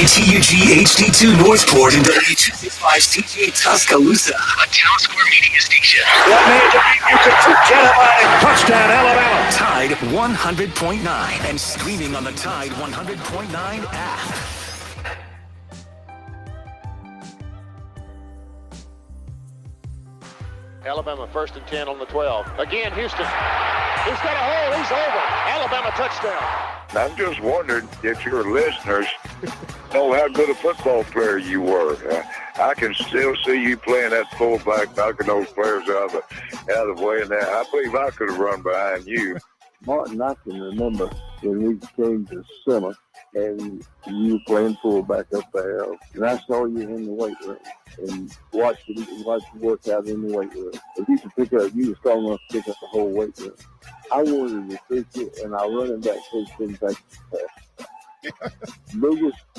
WTUG HD2 Northport and W265CG Tuscaloosa, a Town Square Media station. That man, you can forget about it. Touchdown, Alabama. Tide 100.9 and streaming on the Tide 100.9 app. Alabama 1st and 10 on the 12. Again, Houston. He's got a hole. He's over. Alabama touchdown. I'm just wondering if your listeners know how good a football player you were. I can still see you playing that fullback, knocking those players out of the way. And that, I believe I could have run behind you. Martin, I can remember when we came to summer and you were playing fullback up there, and I saw you in the weight room and watched you work out in the weight room. If you were strong enough to pick up the whole weight room. I wanted to fix it, and our running back coach didn't take it.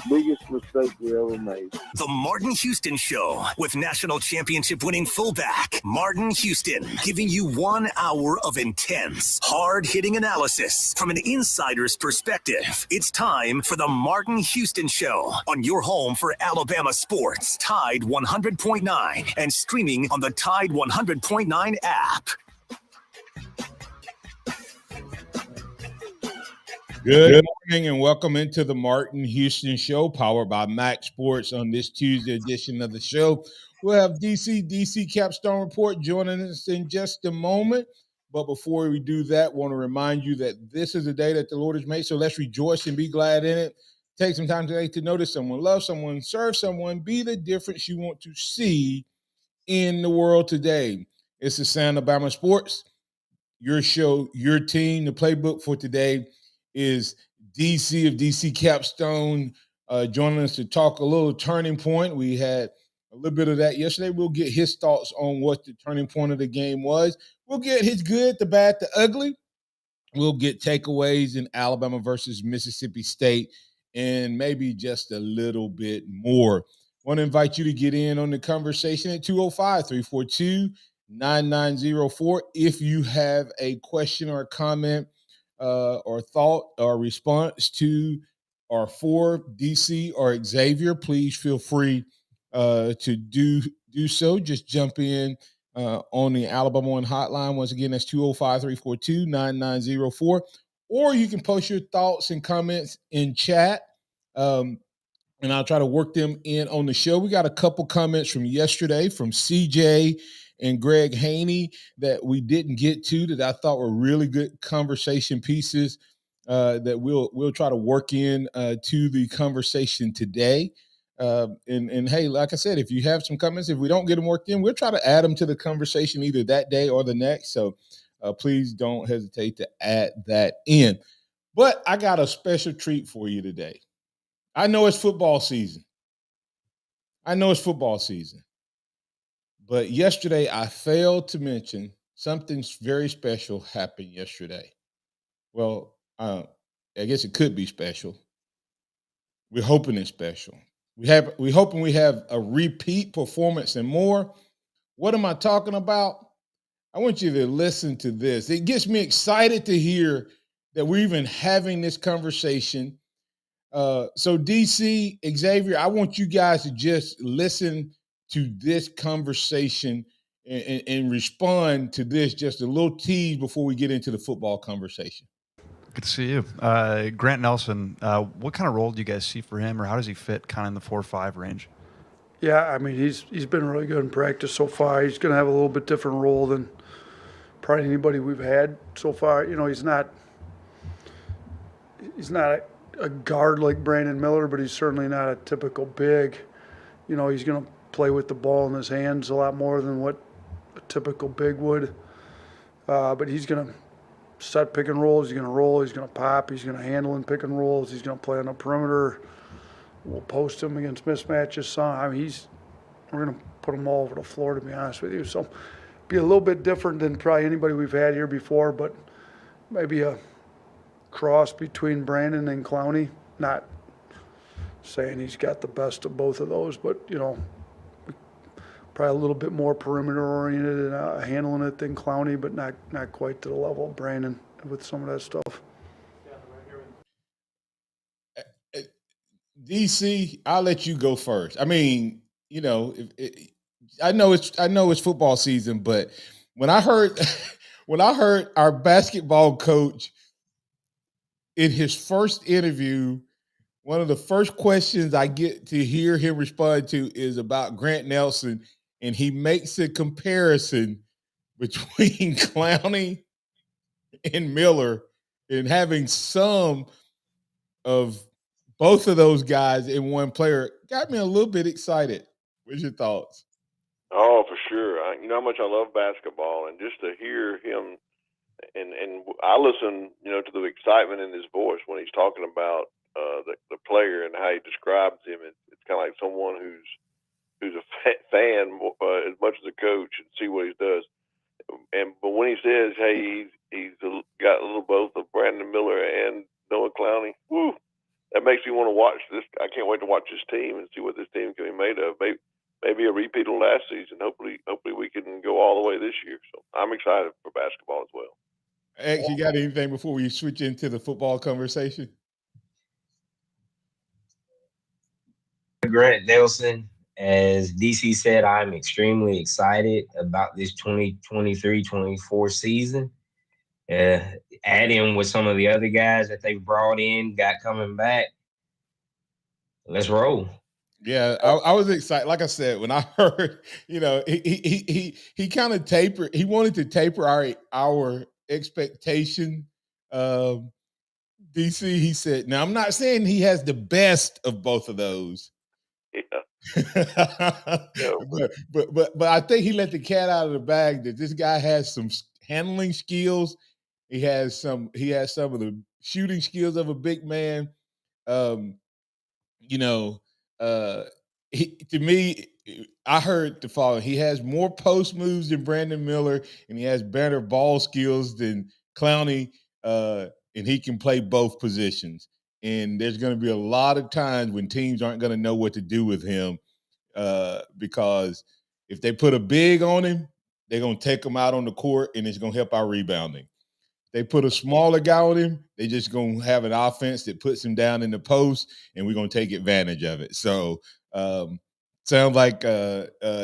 biggest mistake we ever made. The Martin Houston Show with national championship winning fullback Martin Houston, giving you 1 hour of intense, hard-hitting analysis from an insider's perspective. It's time for the Martin Houston Show on your home for Alabama sports, Tide 100.9, and streaming on the Tide 100.9 app. Good morning and welcome into the Martin Houston Show, powered by MaXSports. On this Tuesday edition of the show, we'll have DC Capstone Report joining us in just a moment. But before we do that, I want to remind you that this is a day that the Lord has made, so let's rejoice and be glad in it. Take some time today to notice someone, love someone, serve someone, be the difference you want to see in the world today. It's the sound of Bama Sports, your show, your team. The playbook for today is DC of DC Capstone joining us to talk a little turning point. We had a little bit of that yesterday. We'll get his thoughts on what the turning point of the game was. We'll get his good, the bad, the ugly. We'll get takeaways in Alabama versus Mississippi State and maybe just a little bit more. I want to invite you to get in on the conversation at 205-342-9904. If you have a question or a comment or thought or response to or for DC or Xavier, please feel free to do so. Just jump in on the Alabama One hotline. Once again, that's 205-342-9904. Or you can post your thoughts and comments in chat, and I'll try to work them in on the show. We got a couple comments from yesterday from CJ and Greg Haney that we didn't get to that I thought were really good conversation pieces that we'll try to work in to the conversation today. And hey, like I said, if you have some comments, if we don't get them worked in, we'll try to add them to the conversation either that day or the next. So please don't hesitate to add that in. But I got a special treat for you today. I know it's football season. But yesterday, I failed to mention something very special happened yesterday. Well, I guess it could be special. We're hoping it's special. We're hoping we have a repeat performance and more. What am I talking about? I want you to listen to this. It gets me excited to hear that we're even having this conversation. So DC, Xavier, I want you guys to just listen to this conversation and respond to this, just a little tease before we get into the football conversation. Good to see you. Grant Nelson, what kind of role do you guys see for him, or how does he fit kind of in the 4-5 range? Yeah, I mean, he's been really good in practice so far. He's going to have a little bit different role than probably anybody we've had so far. You know, he's not a guard like Brandon Miller, but he's certainly not a typical big. You know, he's going to play with the ball in his hands a lot more than what a typical big would. But he's going to set pick and rolls. He's going to roll. He's going to pop. He's going to handle and pick and rolls. He's going to play on the perimeter. We'll post him against mismatches. I mean, we're going to put him all over the floor, to be honest with you. So be a little bit different than probably anybody we've had here before, but maybe a cross between Brandon and Clowney. Not saying he's got the best of both of those, but, you know, probably a little bit more perimeter-oriented and handling it than Clowney, but not quite to the level of Brandon with some of that stuff. DC, I'll let you go first. I mean, I know it's football season, but when I heard when I heard our basketball coach in his first interview, one of the first questions I get to hear him respond to is about Grant Nelson, and he makes a comparison between Clowney and Miller and having some of both of those guys in one player got me a little bit excited. What's your thoughts? Oh, for sure. You know how much I love basketball, and just to hear him, and I listen, to the excitement in his voice when he's talking about the player and how he describes him. It's kind of like someone who's a fan as much as a coach and see what he does. But when he says, "Hey, he's got a little both of Brandon Miller and Noah Clowney," whoo, that makes me want to watch this. I can't wait to watch this team and see what this team can be made of. Maybe a repeat of last season. Hopefully we can go all the way this year. So I'm excited for basketball as well. X, you got anything before we switch into the football conversation? Grant Nelson, as DC said, I'm extremely excited about this 2023-24 season. Add in with some of the other guys that they brought in, got coming back. Let's roll. Yeah, I was excited. Like I said, when I heard, he kind of tapered. He wanted to taper our expectation. DC, he said. Now, I'm not saying he has the best of both of those. Yeah. but I think he let the cat out of the bag that this guy has some handling skills. He has some of the shooting skills of a big man. To me, I heard the following. He has more post moves than Brandon Miller, and he has better ball skills than Clowney, and he can play both positions. And there's going to be a lot of times when teams aren't going to know what to do with him because if they put a big on him, they're going to take him out on the court, and it's going to help our rebounding. They put a smaller guy on him, they just going to have an offense that puts him down in the post, and we're going to take advantage of it. So sounds like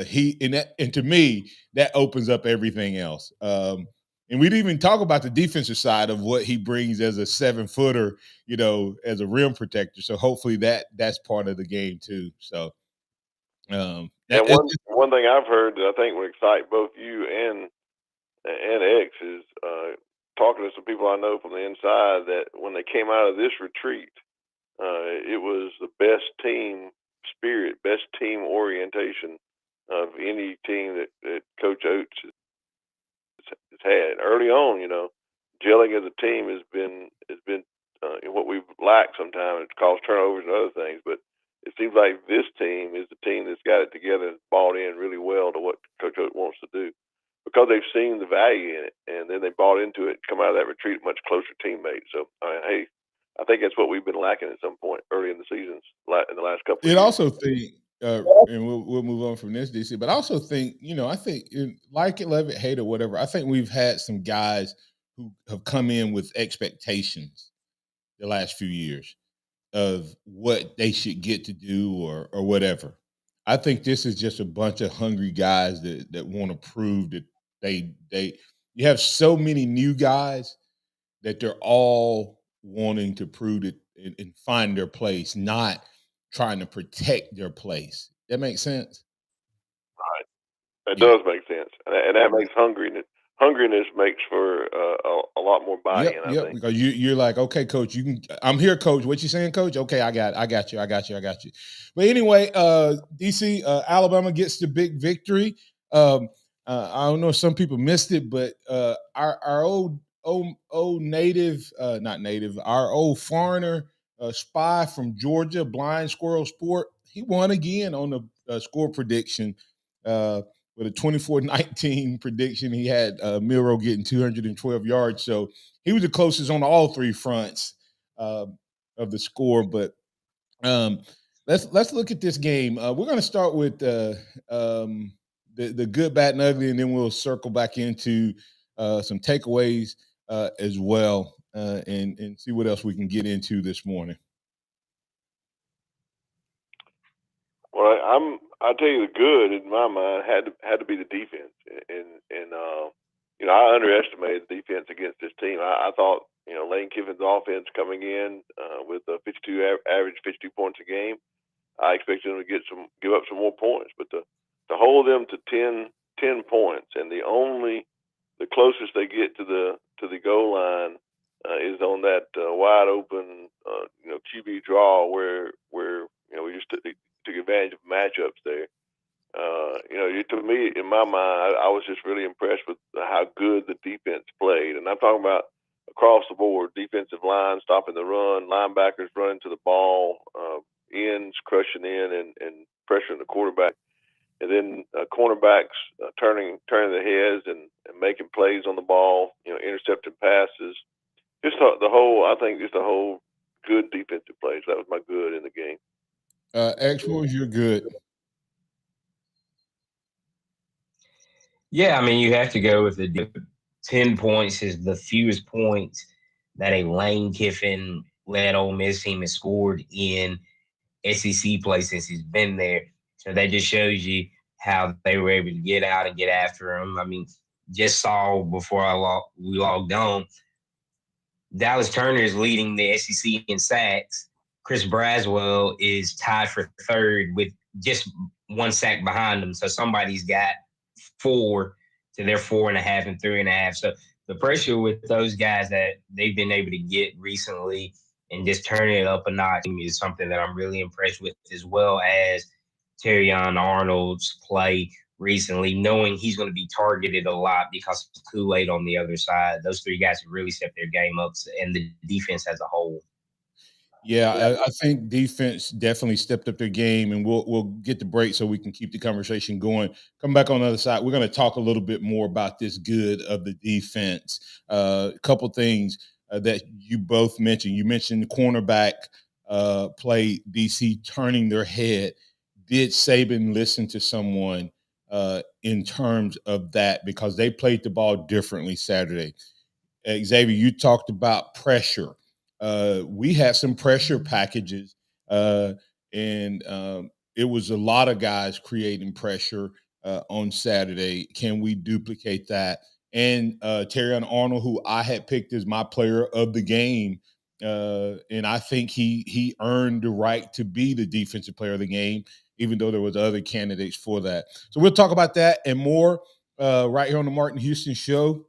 he and to me, that opens up everything else. And we didn't even talk about the defensive side of what he brings as a 7-footer, as a rim protector. So hopefully that's part of the game too. So one thing I've heard that I think would excite both you and X is talking to some people I know from the inside that when they came out of this retreat, it was the best team spirit, best team orientation of any team that Coach Oates has had early on. Gelling as a team has been what we've lacked sometimes. It caused turnovers and other things, but it seems like this team is the team that's got it together and bought in really well to what Coach Oates wants to do, because they've seen the value in it, and then they bought into it, come out of that retreat much closer teammates. So, hey, I think that's what we've been lacking at some point early in the seasons, in the last couple of years. I also think, and we'll move on from this, DC, but I also think, I think, like it, love it, hate it, whatever, I think we've had some guys who have come in with expectations the last few years of what they should get to do or whatever. I think this is just a bunch of hungry guys that want to prove that you have so many new guys that they're all wanting to prove it and find their place, not trying to protect their place. That makes sense? Right. That does make sense. And that makes hungriness makes for a lot more buy-in, I think. Because you're like, okay, coach, I'm here, coach. What you saying, coach? Okay, I got you. But anyway, DC, Alabama gets the big victory. I don't know if some people missed it, but our old native, not native, our old foreigner spy from Georgia, Blind Squirrel Sport, he won again on the score prediction. With a 24-19 prediction, he had Milroe getting 212 yards. So he was the closest on all three fronts of the score. But let's look at this game. We're going to start with the good, bad, and ugly, and then we'll circle back into some takeaways as well and see what else we can get into this morning. I tell you, the good in my mind had to be the defense, and I underestimated the defense against this team. I thought Lane Kiffin's offense coming in with a 52 average 52 points a game. I expected them to give up some more points, but to hold them to 10 points, and the closest they get to the goal line is on that wide open QB draw where we just took advantage of matchups there. To me, in my mind, I was just really impressed with how good the defense played, and I'm talking about across the board: defensive line stopping the run, linebackers running to the ball, ends crushing in and pressuring the quarterback, and then cornerbacks turning their heads and making plays on the ball, intercepting passes. Just the whole good defensive plays. That was my good in the game. X, what was your good? Yeah, I mean, you have to go with the 10 points is the fewest points that a Lane Kiffin-led Ole Miss team has scored in SEC play since he's been there. So that just shows you how they were able to get out and get after him. I mean, just saw before we logged on, Dallas Turner is leading the SEC in sacks. Chris Braswell is tied for third with just one sack behind him. So somebody's got 4 to their 4.5 and 3.5. So the pressure with those guys that they've been able to get recently and just turning it up a notch is something that I'm really impressed with, as well as Terrion Arnold's play recently, knowing he's going to be targeted a lot because of Kool-Aid on the other side. Those 3 guys have really stepped their game up, and the defense as a whole. Yeah, I think defense definitely stepped up their game, and we'll get the break so we can keep the conversation going. Come back on the other side. We're going to talk a little bit more about this good of the defense. A couple things that you both mentioned. You mentioned the cornerback play, DC turning their head. Did Saban listen to someone in terms of that? Because they played the ball differently Saturday. Xavier, you talked about pressure. We had some pressure packages, and it was a lot of guys creating pressure on Saturday. Can we duplicate that? And Terrion Arnold, who I had picked as my player of the game, and I think he earned the right to be the defensive player of the game, even though there was other candidates for that. So we'll talk about that and more right here on the Martin Houston Show.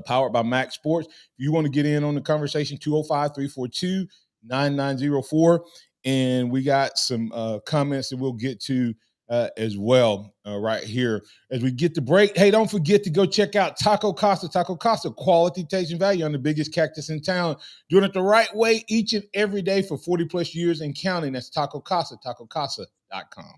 Powered by MaXSports. If you want to get in on the conversation, 205-342-9904. And we got some comments that we'll get to as well right here as we get the break. Hey, don't forget to go check out Taco Casa. Taco Casa, quality, taste, and value on the biggest cactus in town. Doing it the right way each and every day for 40-plus years and counting. That's Taco Casa, tacocasa.com.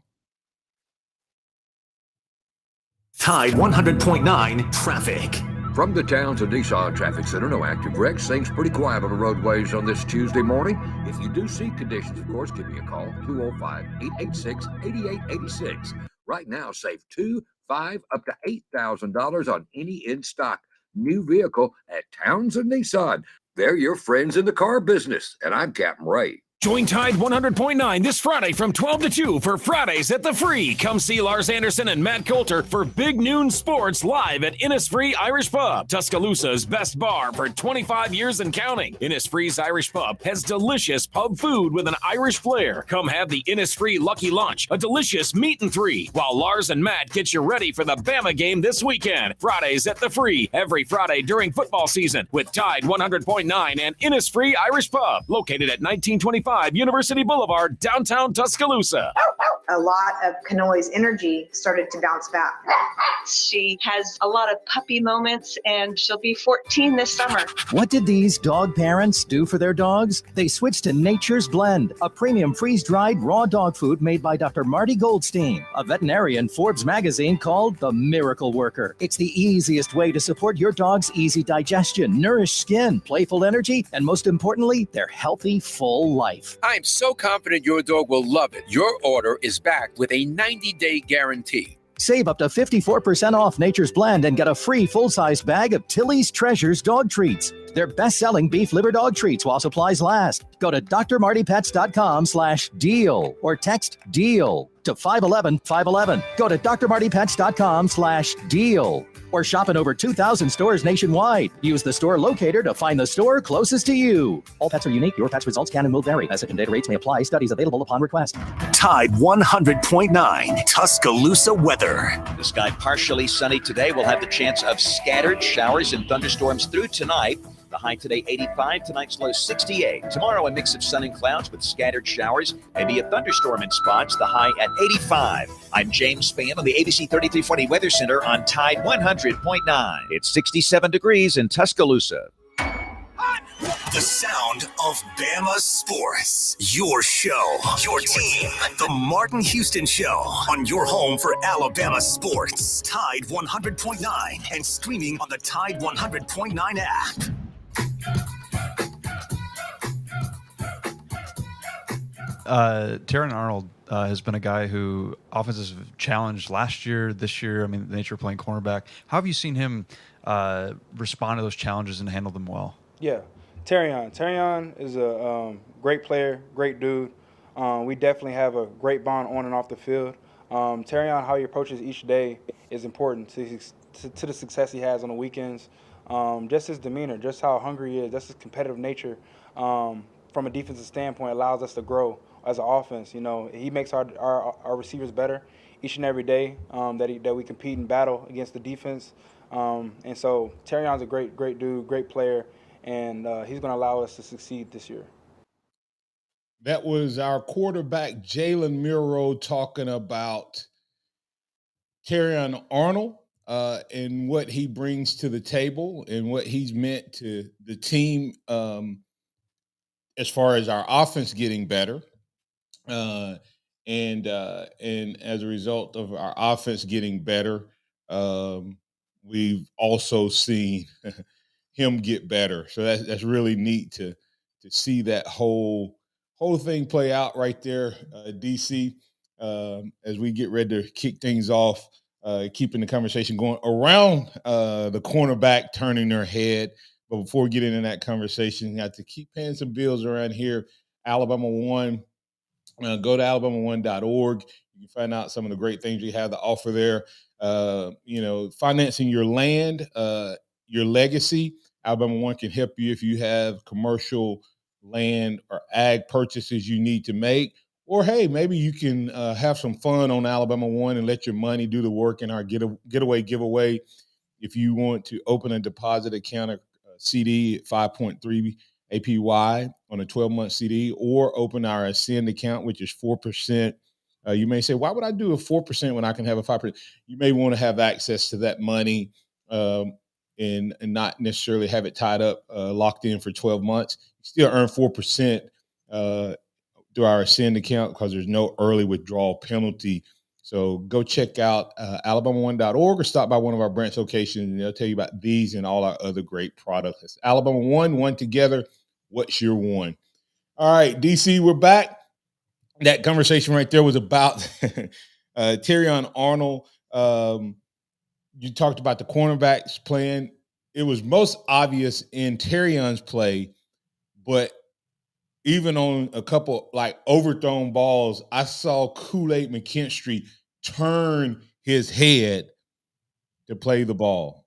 Tide 100.9 traffic. From the Townsend Nissan Traffic Center, no active wrecks. Things pretty quiet on the roadways on this Tuesday morning. If you do see conditions, of course, give me a call, 205-886-8886. Right now, save $2,000, $5,000, up to $8,000 on any in-stock new vehicle at Townsend Nissan. They're your friends in the car business, and I'm Captain Ray. Join Tide 100.9 this Friday from 12 to 2 for Fridays at the Free. Come see Lars Anderson and Matt Coulter for Big Noon Sports live at Innisfree Irish Pub, Tuscaloosa's best bar for 25 years and counting. Innisfree's Irish Pub has delicious pub food with an Irish flair. Come have the Innisfree Lucky Lunch, a delicious meat and 3, while Lars and Matt get you ready for the Bama game this weekend. Fridays at the Free, every Friday during football season with Tide 100.9 and Innisfree Irish Pub, located at 1925 University Boulevard, downtown Tuscaloosa. A lot of Kanoe's energy started to bounce back. She has a lot of puppy moments, and she'll be 14 this summer. What did these dog parents do for their dogs? They switched to Nature's Blend, a premium freeze-dried raw dog food made by Dr. Marty Goldstein, a veterinarian Forbes magazine called the Miracle Worker. It's the easiest way to support your dog's easy digestion, nourished skin, playful energy, and most importantly, their healthy, full life. I'm so confident your dog will love it. Your order is backed with a 90-day guarantee. Save up to 54% off Nature's Blend and get a free full-size bag of Tilly's Treasures dog treats. They're best-selling beef liver dog treats while supplies last. Go to drmartypets.com/deal or text DEAL. to 511-511. Go to drmartypets.com/deal or shop in over 2,000 stores nationwide. Use the store locator to find the store closest to you. All pets are unique. Your pet's results can and will vary. Message and data rates may apply. Studies available upon request. Tide 100.9 Tuscaloosa weather. The sky partially sunny today. We'll have the chance of scattered showers and thunderstorms through tonight. The high today 85, tonight's low 68. Tomorrow a mix of sun and clouds with scattered showers, maybe a thunderstorm in spots, the high at 85. I'm James Spann on the ABC 3340 Weather Center on Tide 100.9. It's 67 degrees in Tuscaloosa. The sound of Bama sports. Your show, your team. The Martin Houston Show on your home for Alabama sports. Tide 100.9 and streaming on the Tide 100.9 app. Terran Arnold has been a guy who offenses have challenged last year, this year. I mean, the nature of playing cornerback. How have you seen him respond to those challenges and handle them well? Yeah, Terrion is a great player, great dude. We definitely have a great bond on and off the field. Terrion, how he approaches each day is important to the success he has on the weekends. Just his demeanor, just how hungry he is, just his competitive nature. From a defensive standpoint, allows us to grow as an offense. You know, he makes our receivers better each and every day that we compete and battle against the defense. And so Terrion's a great dude, great player, and he's going to allow us to succeed this year. That was our quarterback, Jalen Miro, talking about Terrion Arnold and what he brings to the table and what he's meant to the team as far as our offense getting better. And as a result of our offense getting better, we've also seen him get better. So that's really neat to see that whole thing play out right there, DC. As we get ready to kick things off, keeping the conversation going around the cornerback turning their head. But before we get into that conversation, you have to keep paying some bills around here. Alabama One. Go to alabama1.org. You can find out some of the great things we have to offer there. Financing your land, your legacy. Alabama One can help you if you have commercial land or ag purchases you need to make. Or, hey, maybe you can have some fun on Alabama One and let your money do the work in our getaway giveaway. If you want to open a deposit account, a CD at 5.3 APY on a 12-month CD, or open our Ascend account, which is 4%. You may say, why would I do a 4% when I can have a 5%? You may want to have access to that money and not necessarily have it tied up, locked in for 12 months. You still earn 4% through our Ascend account because there's no early withdrawal penalty. So go check out alabama1.org or stop by one of our branch locations, and they'll tell you about these and all our other great products. It's Alabama One together. What's your one? All right, DC, we're back. That conversation right there was about Terrion Arnold. You talked about the cornerbacks playing. It was most obvious in Terrion's play, but even on a couple like overthrown balls, I saw Kool-Aid McKinstry turn his head to play the ball.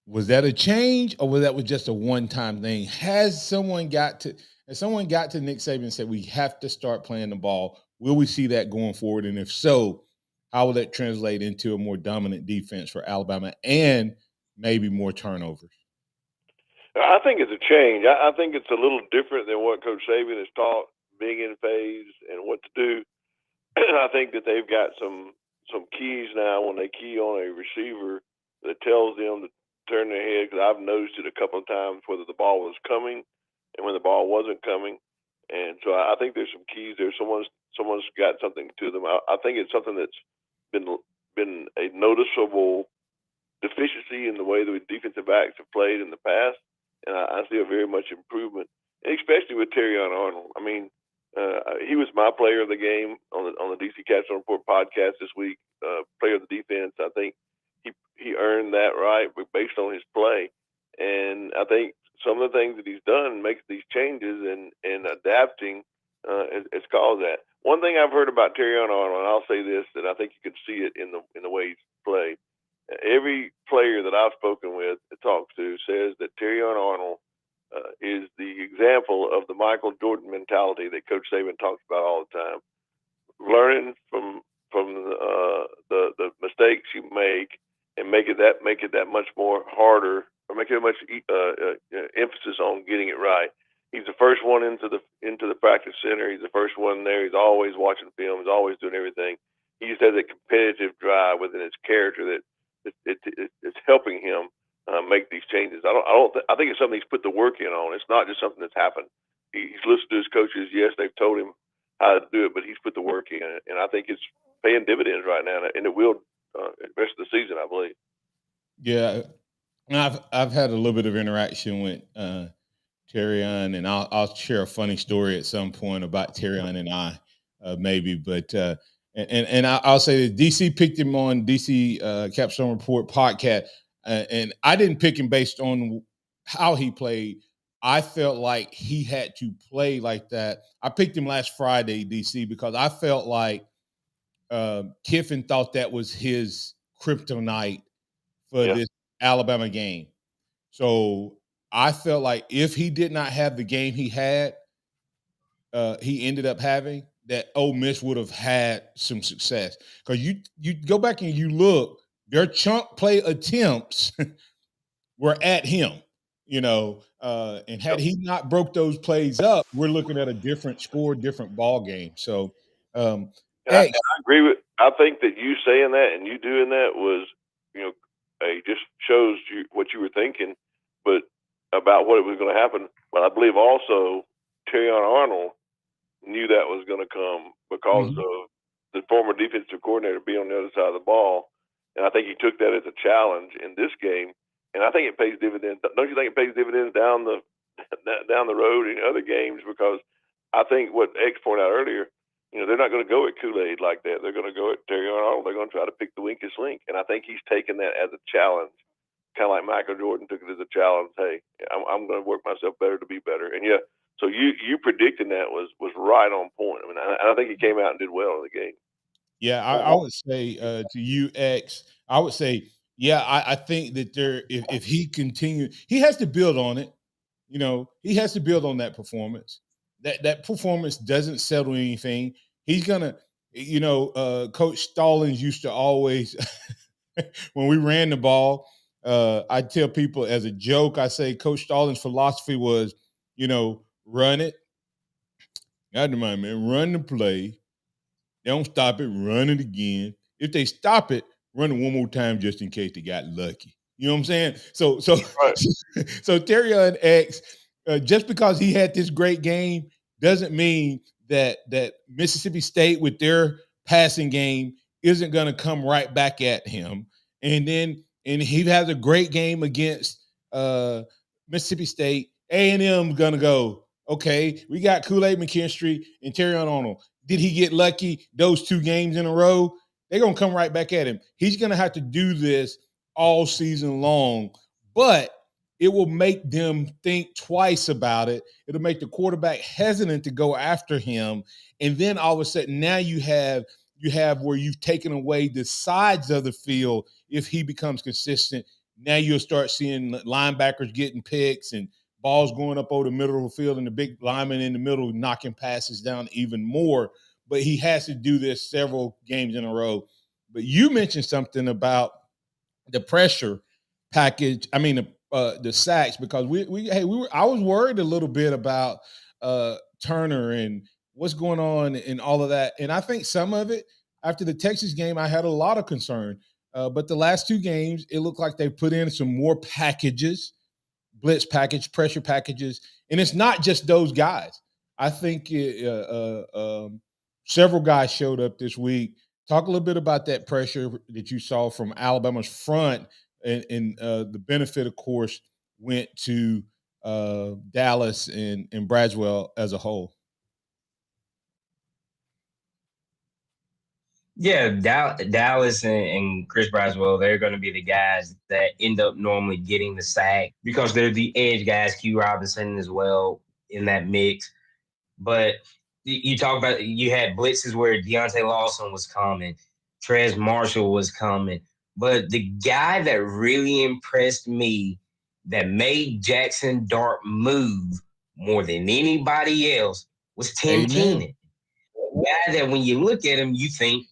Was that a change, or was that just a one-time thing? Has someone got to Nick Saban and said we have to start playing the ball? Will we see that going forward? And if so, how will that translate into a more dominant defense for Alabama and maybe more turnovers? I think it's a change. I think it's a little different than what Coach Saban has taught, being in phase and what to do. I think that they've got some keys now when they key on a receiver that tells them to turn their head, because I've noticed it a couple of times whether the ball was coming and when the ball wasn't coming. And so I think there's some keys there. Someone's got something to them. I think it's something that's been a noticeable deficiency in the way the defensive backs have played in the past. And I see a very much improvement, especially with Terrion Arnold. I mean, he was my player of the game on the DC Capstone Report podcast this week. Player of the defense. I think he earned that right based on his play, and I think some of the things that he's done makes these changes and adapting has caused that. One thing I've heard about Terrion Arnold, and I'll say this, that I think you can see it in the way he's played. Every player that I've spoken with, talked to, says that Terrion Arnold is the example of the Michael Jordan mentality that Coach Saban talks about all the time. Learning from the mistakes you make and make it that much more harder, or make it much emphasis on getting it right. He's the first one into the practice center. He's the first one there. He's always watching film. He's always doing everything. He just has a competitive drive within his character that it's helping him make these changes. I think it's something he's put the work in on. It's not just something that's happened. He's listened to his coaches. Yes, they've told him how to do it, but he's put the work in, and I think it's paying dividends right now, and it will the rest of the season, I believe. Yeah, I've had a little bit of interaction with Terrion, and I'll share a funny story at some point about Terrion and I, maybe. But and I'll say that DC picked him on DC Capstone Report podcast, and I didn't pick him based on how he played. I felt like he had to play like that. I picked him last Friday, DC, because I felt like Kiffin thought that was his kryptonite for this Alabama game. So I felt like if he did not have the game he had, he ended up having, that Ole Miss would have had some success. Because you go back and you look, their chunk play attempts were at him, and had he not broke those plays up, we're looking at a different score, different ball game. So, I agree with. I think that you saying that and you doing that was, just shows you what you were thinking, but about what was going to happen. But I believe also Terrion Arnold knew that was going to come because of the former defensive coordinator being on the other side of the ball, and I think he took that as a challenge in this game. And I think it pays dividends. Don't you think it pays dividends down the road in other games? Because I think what X pointed out earlier, they're not going to go at Kool-Aid like that. They're going to go at Terrion Arnold. They're going to try to pick the weakest link. And I think he's taken that as a challenge, kind of like Michael Jordan took it as a challenge. Hey, I'm going to work myself better to be better. And so you predicting that was right on point. I mean, I think he came out and did well in the game. Yeah, I would say to you, X, I would say, yeah, I think that if he continues, he has to build on it. He has to build on that performance. That performance doesn't settle anything. He's gonna, Coach Stallings used to always, when we ran the ball, I tell people as a joke, I say Coach Stallings' philosophy was, run it. Not the mind, man, run the play. Don't stop it, run it again. If they stop it, run it one more time just in case they got lucky. You know what I'm saying? So right. So Terrion X, just because he had this great game doesn't mean that Mississippi State with their passing game isn't going to come right back at him. And he has a great game against Mississippi State. A&M going to go, okay, we got Kool-Aid McKinstry and Terrion Arnold. Did he get lucky those 2 games in a row? They're going to come right back at him. He's going to have to do this all season long, but it will make them think twice about it. It'll make the quarterback hesitant to go after him. And then all of a sudden now you have where you've taken away the sides of the field. If he becomes consistent, now you'll start seeing linebackers getting picks and balls going up over the middle of the field and the big lineman in the middle knocking passes down even more. But he has to do this several games in a row. But you mentioned something about the pressure package. I mean, the sacks, because I was worried a little bit about Turner and what's going on and all of that. And I think some of it after the Texas game, I had a lot of concern. But the last 2 games, it looked like they put in some more packages. Blitz package, pressure packages, and it's not just those guys. I think several guys showed up this week. Talk a little bit about that pressure that you saw from Alabama's front, and the benefit, of course, went to Dallas and Braswell as a whole. Yeah, Dallas and Chris Braswell, they're going to be the guys that end up normally getting the sack because they're the edge guys, Q Robinson as well in that mix. But you talk about, you had blitzes where Deontay Lawson was coming, Trez Marshall was coming. But the guy that really impressed me, that made Jackson Dart move more than anybody else, was Tim Keenan. A guy that when you look at him, you think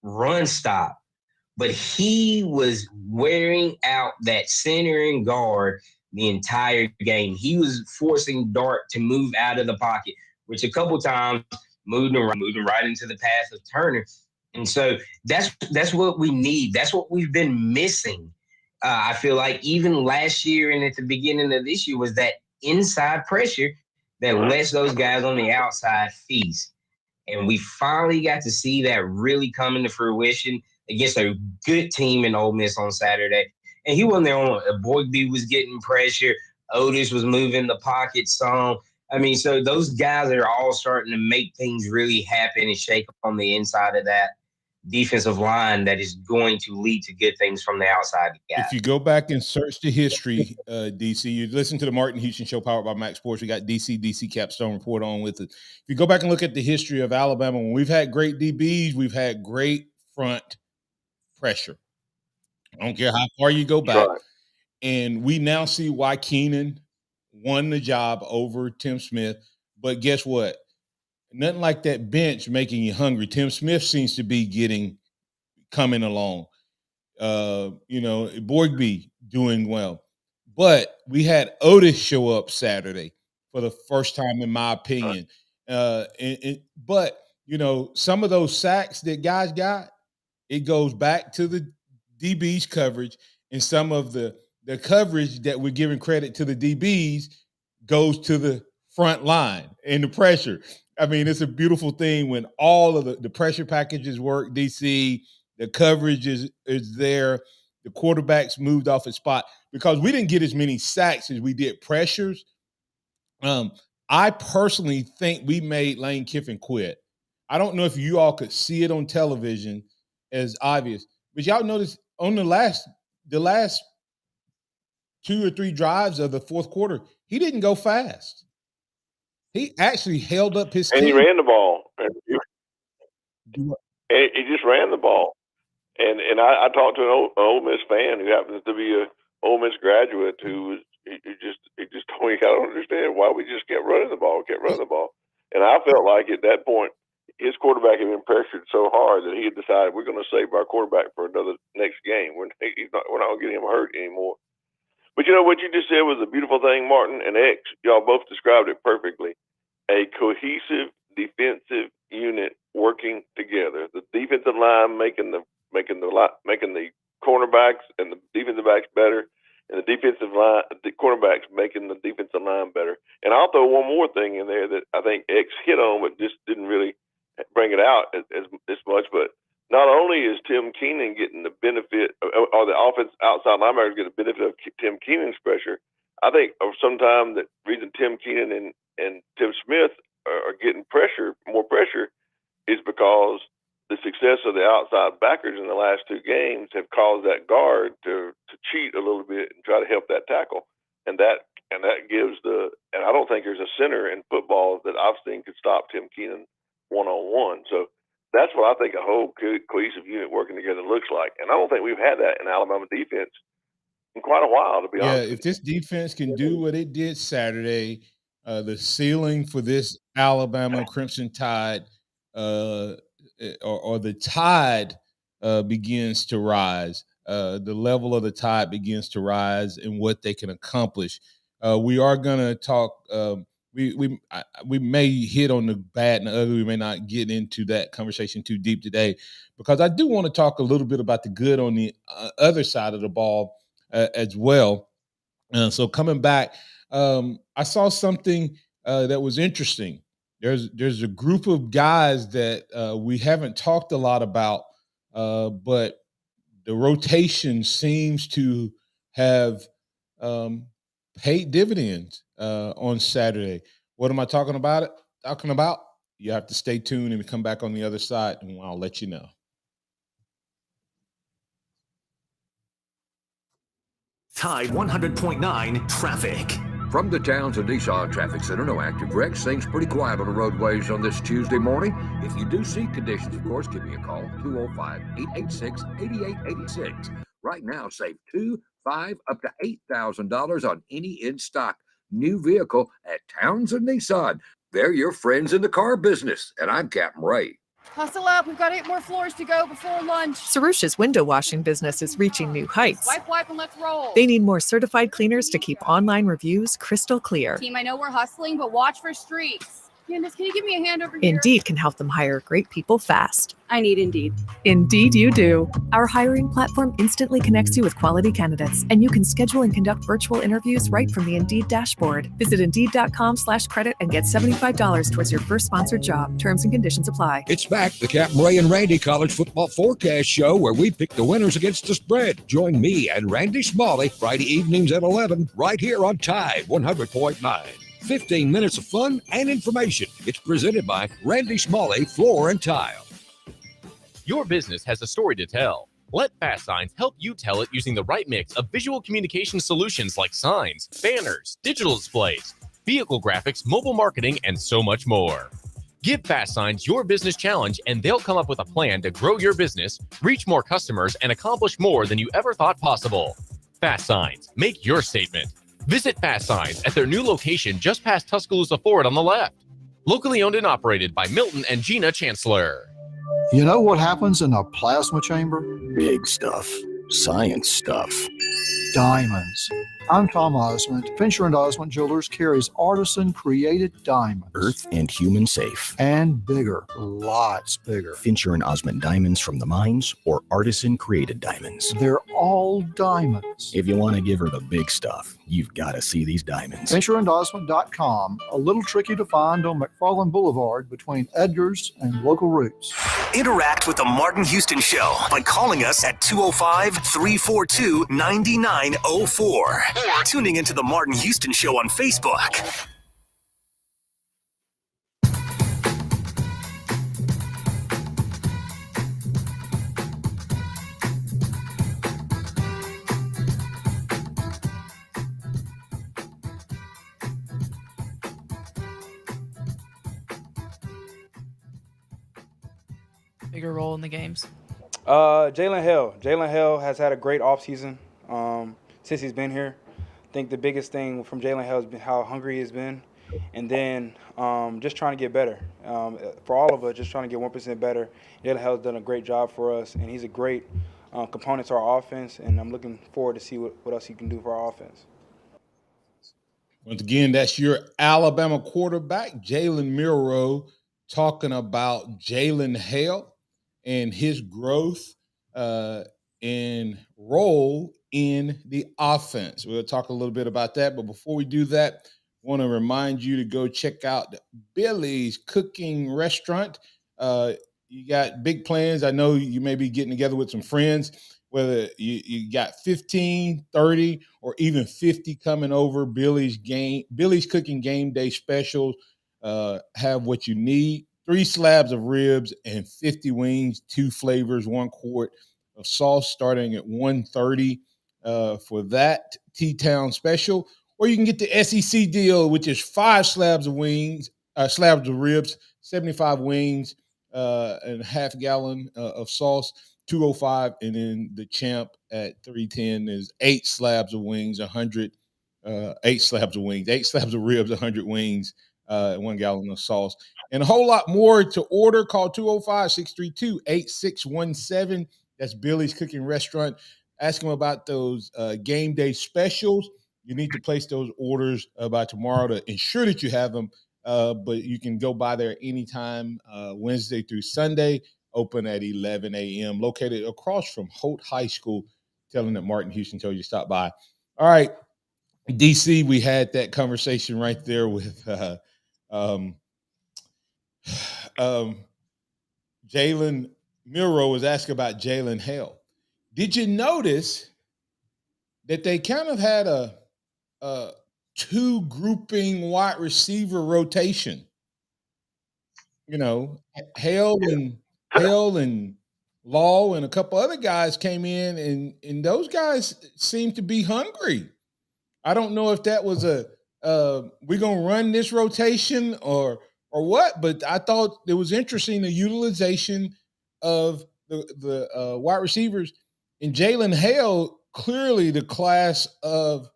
run stop. But he was wearing out that center and guard the entire game. He was forcing Dart to move out of the pocket, which a couple times moved him right into the path of Turner. And so that's what we need. That's what we've been missing. I feel like even last year and at the beginning of this year was that inside pressure that lets those guys on the outside feast. And we finally got to see that really come into fruition against a good team in Ole Miss on Saturday. And he wasn't there on Boygby was getting pressure. Otis was moving the pocket some. I mean, so those guys are all starting to make things really happen and shake up on the inside of that defensive line that is going to lead to good things from the outside guys. If you go back and search the history, DC, you listen to the Martin Houston Show powered by MaXSports. We got DC Capstone report on with it. If you go back and look at the history of Alabama, when we've had great DBs, we've had great front pressure. I don't care how far you go back. Right. And we now see why Keenan won the job over Tim Smith. But guess what? Nothing like that bench making you hungry. Tim Smith seems to be coming along. Boygby doing well. But we had Otis show up Saturday for the first time, in my opinion. But some of those sacks that guys got, it goes back to the DB's coverage, and some of the coverage that we're giving credit to the DBs goes to the front line and the pressure. I mean, it's a beautiful thing when all of the pressure packages work, DC, the coverage is there, the quarterback's moved off his spot, because we didn't get as many sacks as we did pressures. I personally think we made Lane Kiffin quit. I don't know if you all could see it on television as obvious, but y'all notice on the last 2 or 3 drives of the fourth quarter, he didn't go fast. He actually held up his team. And he ran the ball. And he just ran the ball. And I talked to an Ole Miss fan who happens to be a Ole Miss graduate who just told me, I don't understand why we just kept running the ball. And I felt like at that point, his quarterback had been pressured so hard that he had decided we're going to save our quarterback for another next game. We're not going to get him hurt anymore. But what you just said was a beautiful thing, Martin and X. Y'all both described it perfectly. A cohesive defensive unit working together. The defensive line making the cornerbacks and the defensive backs better, and the cornerbacks making the defensive line better. And I'll throw one more thing in there that I think X hit on, but just didn't really bring it out as much. But not only is Tim Keenan getting the benefit, or the offense outside linebackers get the benefit of Tim Keenan's pressure, I think sometimes the reason Tim Keenan and Tim Smith are getting more pressure, is because the success of the outside backers in the last 2 games have caused that guard to cheat a little bit and try to help that tackle. And that gives and I don't think there's a center in football that I've seen could stop Tim Keenan one-on-one. So that's what I think a whole cohesive unit working together looks like. And I don't think we've had that in Alabama defense in quite a while, to be honest. Yeah, if this defense can do what it did Saturday, the ceiling for this Alabama Crimson Tide, or the tide begins to rise. The level of the tide begins to rise and what they can accomplish. We are going to talk. We may hit on the bad and the ugly. We may not get into that conversation too deep today, because I do want to talk a little bit about the good on the other side of the ball as well. So coming back, I saw something that was interesting. There's a group of guys that we haven't talked a lot about, but the rotation seems to have paid dividends on Saturday. What am I talking about? You have to stay tuned and come back on the other side, and I'll let you know. Tide 100.9 traffic. From the Townsend Nissan Traffic Center, no active wrecks. Things pretty quiet on the roadways on this Tuesday morning. If you do see conditions, of course, give me a call, 205-886-8886. Right now, save $2, $5, up to $8,000 on any in-stock new vehicle at Townsend Nissan. They're your friends in the car business, and I'm Captain Ray. Hustle up, we've got 8 more floors to go before lunch. Sarusha's window washing business is reaching new heights. Wipe, and let's roll. They need more certified cleaners to keep online reviews crystal clear. Team, I know we're hustling, but watch for streaks. Candace, can you give me a hand over here? Indeed can help them hire great people fast. I need Indeed. Indeed you do. Our hiring platform instantly connects you with quality candidates, and you can schedule and conduct virtual interviews right from the Indeed dashboard. Visit Indeed.com/credit and get $75 towards your first sponsored job. Terms and conditions apply. It's back, the Captain Ray and Randy College Football Forecast Show, where we pick the winners against the spread. Join me and Randy Smalley Friday evenings at 11, right here on Tide 100.9. 15 minutes of fun and information. It's presented by Randy Smalley Floor and Tile. Your business has a story to tell. Let Fast Signs help you tell it using the right mix of visual communication solutions like signs, banners, digital displays, vehicle graphics, mobile marketing, and so much more. Give Fast Signs your business challenge, and they'll come up with a plan to grow your business, reach more customers, and accomplish more than you ever thought possible. Fast Signs, make your statement. Visit Fast Signs at their new location just past Tuscaloosa Ford on the left. Locally owned and operated by Milton and Gina Chancellor. You know what happens in a plasma chamber? Big stuff. Science stuff. Diamonds. I'm Tom Osmond. Fincher & Osmond Jewelers carries artisan-created diamonds. Earth and human safe. And bigger. Lots bigger. Fincher & Osmond diamonds from the mines or artisan-created diamonds. They're all diamonds. If you want to give her the big stuff, you've got to see these diamonds. FincherandOsmond.com. A little tricky to find on McFarland Boulevard between Edgar's and Local Roots. Interact with the Martin Houston Show by calling us at 205-342-9904 or tuning into the Martin Houston Show on Facebook. Bigger role in the games? Jalen Hill has had a great offseason since he's been here. I think the biggest thing from Jalen Hill has been how hungry he's been, and then just trying to get better. For all of us, just trying to get 1% better. Jalen Hill has done a great job for us, and he's a great component to our offense, and I'm looking forward to see what else he can do for our offense. Once again, that's your Alabama quarterback, Jalen Milroe, talking about Jalen Hill and his growth and role in the offense. We'll talk a little bit about that, but before we do that, I want to remind you to go check out Billy's Cooking Restaurant. You got big plans. I know you may be getting together with some friends, whether you got 15, 30, or even 50 coming over. Billy's Cooking Game Day specials have what you need. 3 slabs of ribs and 50 wings, 2 flavors, 1 quart of sauce starting at $130 for that T-Town special. Or you can get the SEC deal, which is 5 slabs of ribs, 75 wings, and a half gallon of sauce, $205. And then the champ at $310 is 8 slabs of wings, 8 slabs of wings, 8 slabs of ribs, 100 wings, 1 gallon of sauce. And a whole lot more to order. Call 205-632-8617. That's Billy's Cooking Restaurant. Ask them about those game day specials. You need to place those orders by tomorrow to ensure that you have them. But you can go by there anytime, Wednesday through Sunday, open at 11 a.m., located across from Holt High School. Telling that Martin Houston told you to stop by. All right, DC, we had that conversation right there with Jalen Milroe was asking about Jalen Hill. Did you notice that they kind of had a 2-grouping wide receiver rotation? You know, Hale and Law and a couple other guys came in, and those guys seemed to be hungry. I don't know if that was a we're gonna run this rotation or what? But I thought it was interesting the utilization of the wide receivers. And Jalen Hale, clearly the class of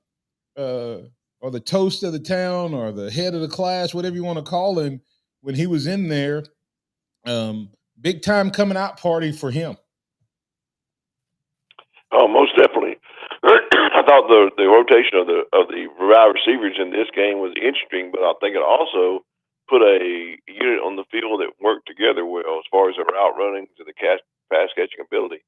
or the toast of the town or the head of the class, whatever you want to call him, when he was in there. Big time coming out party for him. Oh, most definitely. I thought the rotation of the wide receivers in this game was interesting, but I think it also put a unit on the field that worked together well as far as the route running to the pass catching ability.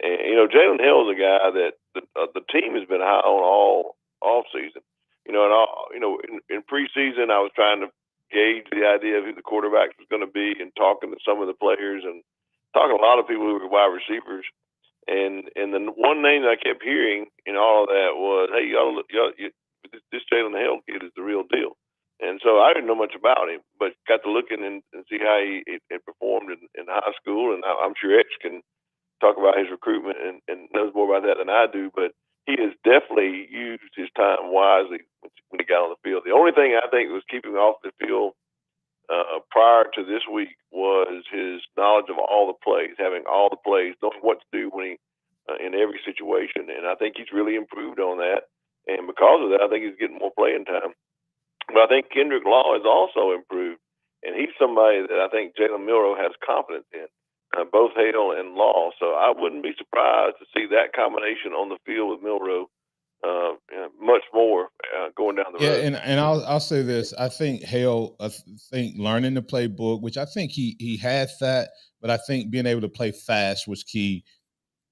And Jalen Hill is a guy that the team has been high on all off season. In preseason, I was trying to gauge the idea of who the quarterback was going to be, and talking to some of the players and talking to a lot of people who were wide receivers. And the one name that I kept hearing in all of that was, hey, this Jalen Hill kid is the real deal. And so I didn't know much about him, but got to looking and see how he had performed in high school. And I'm sure X can talk about his recruitment and knows more about that than I do. But he has definitely used his time wisely when he got on the field. The only thing I think was keeping him off the field prior to this week was his knowledge of all the plays, having all the plays, knowing what to do when he in every situation. And I think he's really improved on that. And because of that, I think he's getting more playing time. But I think Kendrick Law has also improved. And he's somebody that I think Jalen Milroe has confidence in, both Hale and Law. So I wouldn't be surprised to see that combination on the field with Milroe much more going down the road. Yeah, and I'll say this. I think Hale, learning the playbook, which I think he had that, but I think being able to play fast was key.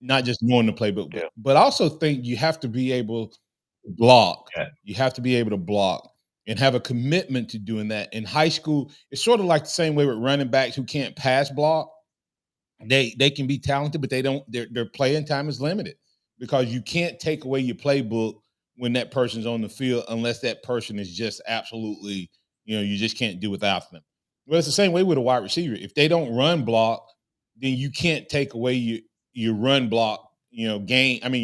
Not just knowing the playbook, but I also think you have to be able to block. You have to be able to block and have a commitment to doing that. In high school, it's sort of like the same way with running backs who can't pass block. They can be talented, but their playing time is limited because you can't take away your playbook when that person's on the field unless that person is just absolutely, you just can't do without them. Well, it's the same way with a wide receiver. If they don't run block, then you can't take away your run block, your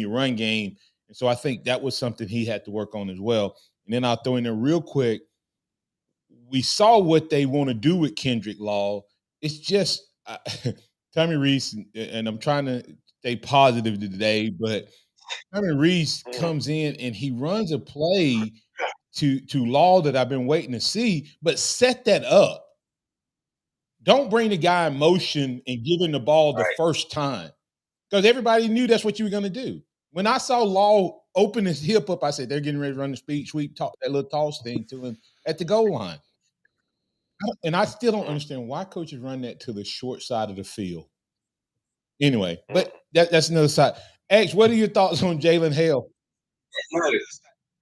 run game. And so I think that was something he had to work on as well. And then I'll throw in there real quick. We saw what they want to do with Kendrick Law. It's just Tommy Reese, and I'm trying to stay positive today, but Tommy Reese comes in and he runs a play to Law that I've been waiting to see, but set that up. Don't bring the guy in motion and give him the ball the first time, because everybody knew that's what you were going to do. When I saw Law open his hip up, I said, they're getting ready to run the speed sweep, that little toss thing to him at the goal line. And I still don't understand why coaches run that to the short side of the field. Anyway, but that's another side. X, what are your thoughts on Jalen Hale?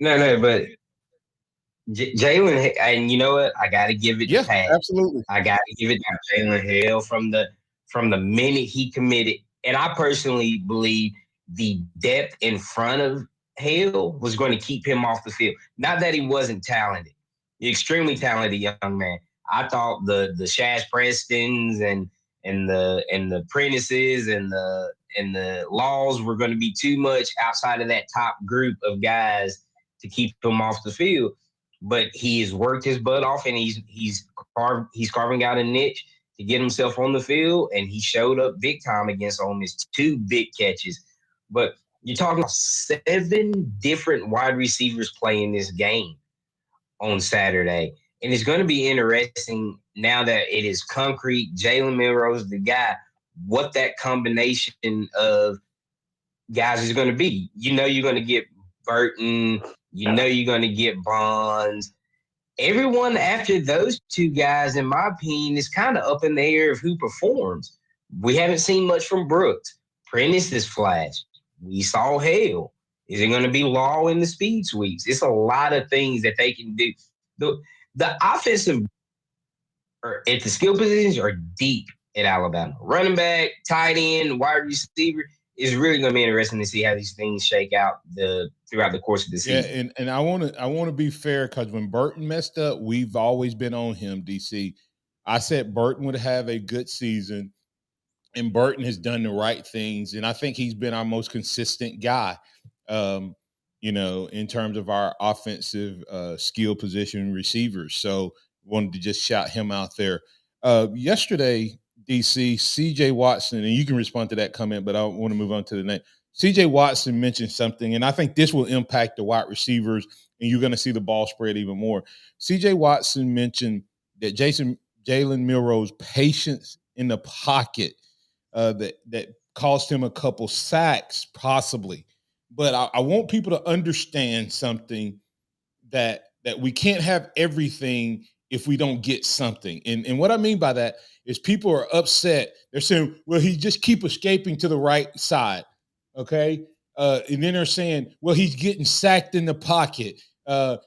No, but Jalen, and you know what? I got to give it to Pat. Absolutely. I got to give it to Jalen Hale from the minute he committed. And I personally believe the depth in front of Hale was going to keep him off the field. Not that he wasn't talented. Extremely talented young man. I thought the Shaz Prestons and the Prentices and the Laws were going to be too much outside of that top group of guys to keep him off the field. But he has worked his butt off, and he's carving out a niche to get himself on the field, and he showed up big time against Ole Miss. 2 big catches. But you're talking about 7 different wide receivers playing this game on Saturday. And it's going to be interesting now that it is concrete. Jalen Milroe's the guy, what that combination of guys is going to be. You're going to get Burton. You're going to get Bonds. Everyone after those 2 guys, in my opinion, is kind of up in the air of who performs. We haven't seen much from Brooks. Prentice is flashed. We saw Hale. Is it going to be Law in the speed sweeps? It's a lot of things that they can do. The offensive at the skill positions are deep at Alabama. Running back, tight end, wide receiver is really going to be interesting to see how these things shake out throughout the course of the season. Yeah, and I want to be fair, because when Burton messed up, we've always been on him, DC. I said Burton would have a good season, and Burton has done the right things, and I think he's been our most consistent guy. in terms of our offensive skill position receivers. So wanted to just shout him out there. Yesterday, DC, CJ Watson, and you can respond to that comment, but I want to move on to the next. CJ Watson mentioned something, and I think this will impact the wide receivers, and you're going to see the ball spread even more. CJ Watson mentioned that Jalen Milroe's patience in the pocket that cost him a couple sacks, possibly. But I want people to understand something, that we can't have everything if we don't get something. And what I mean by that is people are upset. They're saying, well, he just keep escaping to the right side. Okay. And then they're saying, well, he's getting sacked in the pocket.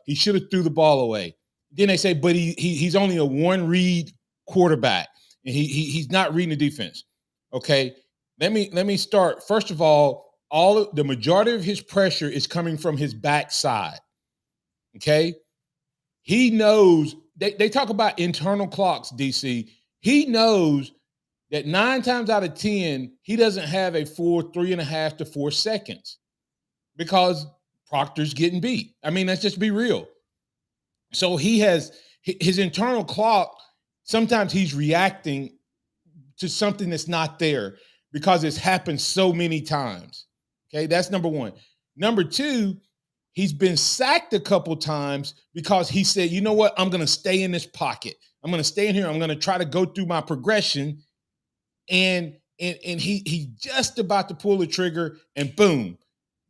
He should have threw the ball away. Then they say, but he's only a one read quarterback, and he's not reading the defense. Okay. Let me start. First of all, the majority of his pressure is coming from his backside. Okay. He knows they talk about internal clocks, DC. He knows that 9 times out of 10, he doesn't have a full 3.5 to 4 seconds because Proctor's getting beat. I mean, let's just be real. So he has his internal clock. Sometimes he's reacting to something that's not there because it's happened so many times. Okay, that's number one. Number two, he's been sacked a couple times because he said, you know what, I'm going to stay in this pocket. I'm going to stay in here. I'm going to try to go through my progression. And he's just about to pull the trigger, and boom,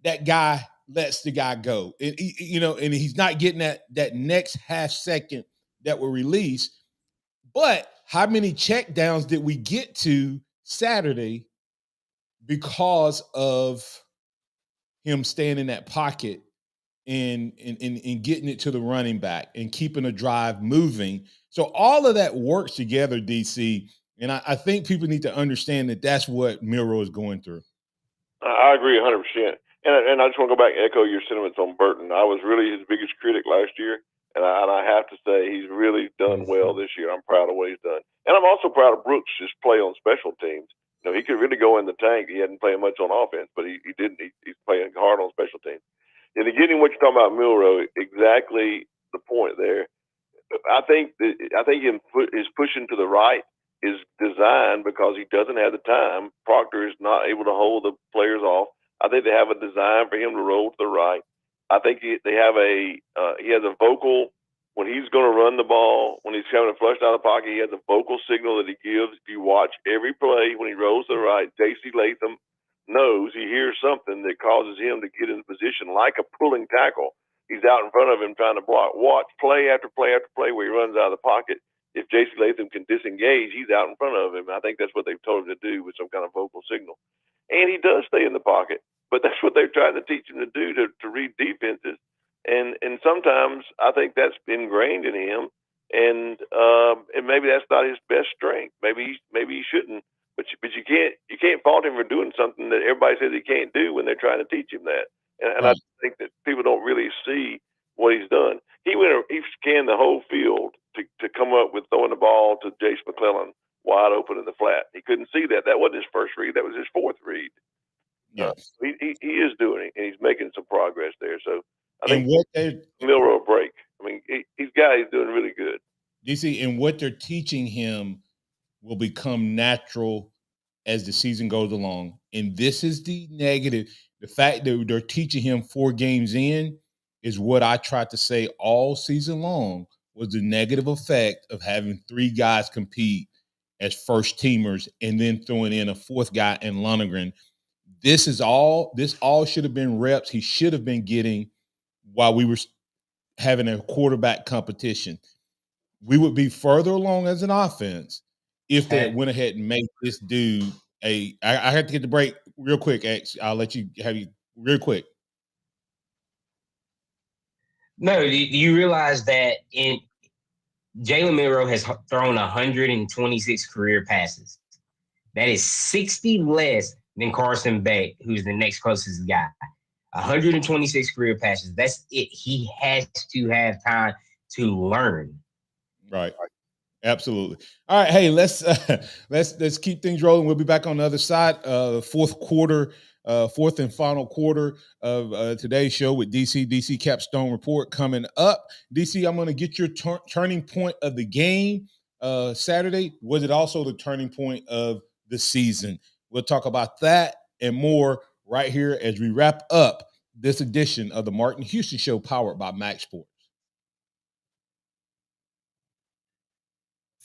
that guy lets the guy go. And and he's not getting that next half second that will release. But how many check downs did we get to Saturday because of him staying in that pocket and getting it to the running back and keeping a drive moving? So all of that works together, DC. And I think people need to understand that that's what Milroe is going through. I agree 100%. And I just want to go back and echo your sentiments on Burton. I was really his biggest critic last year, and I have to say he's really done well this year. I'm proud of what he's done. And I'm also proud of Brooks' play on special teams. He could really go in the tank. He hadn't played much on offense, but he didn't. He's playing hard on special teams. And getting what you're talking about, Milroe, exactly the point there. I think his pushing to the right is designed because he doesn't have the time. Proctor is not able to hold the players off. I think they have a design for him to roll to the right. I think he has a vocal when he's going to run the ball, when he's coming to flush out of the pocket. He has a vocal signal that he gives. If you watch every play when he rolls to the right, J.C. Latham knows he hears something that causes him to get in position like a pulling tackle. He's out in front of him trying to block. Watch play after play after play where he runs out of the pocket. If J.C. Latham can disengage, he's out in front of him. I think that's what they've told him to do with some kind of vocal signal. And he does stay in the pocket, but that's what they've tried to teach him to do, to read defenses. And sometimes I think that's ingrained in him, and maybe that's not his best strength. Maybe he shouldn't. But you can't fault him for doing something that everybody says he can't do when they're trying to teach him that. And I think that people don't really see what he's done. He scanned the whole field to come up with throwing the ball to Jace McClellan wide open in the flat. He couldn't see that. That wasn't his first read. That was his fourth read. Yeah, he is doing it, and he's making some progress there. So I think what Milroe break. I mean, he's doing really good. DC, and what they're teaching him will become natural as the season goes along. And this is the negative. The fact that they're teaching him 4 games in is what I tried to say all season long, was the negative effect of having 3 guys compete as first teamers and then throwing in a 4th guy in Lonergan. This all should have been reps he should have been getting while we were having a quarterback competition. We would be further along as an offense if they went ahead and made this dude I have to get the break real quick, X. I'll let you have you real quick. No, do you realize that Jalen Milroe has thrown 126 career passes? That is 60 less than Carson Beck, who's the next closest guy. 126 career passes. That's it. He has to have time to learn. Right. Absolutely. All right, hey, let's keep things rolling. We'll be back on the other side. The fourth and final quarter of today's show with DC Capstone Report coming up. DC, I'm going to get your turning point of the game Saturday. Was it also the turning point of the season? We'll talk about that and more right here as we wrap up this edition of the Martin Houston Show, powered by MaXSports.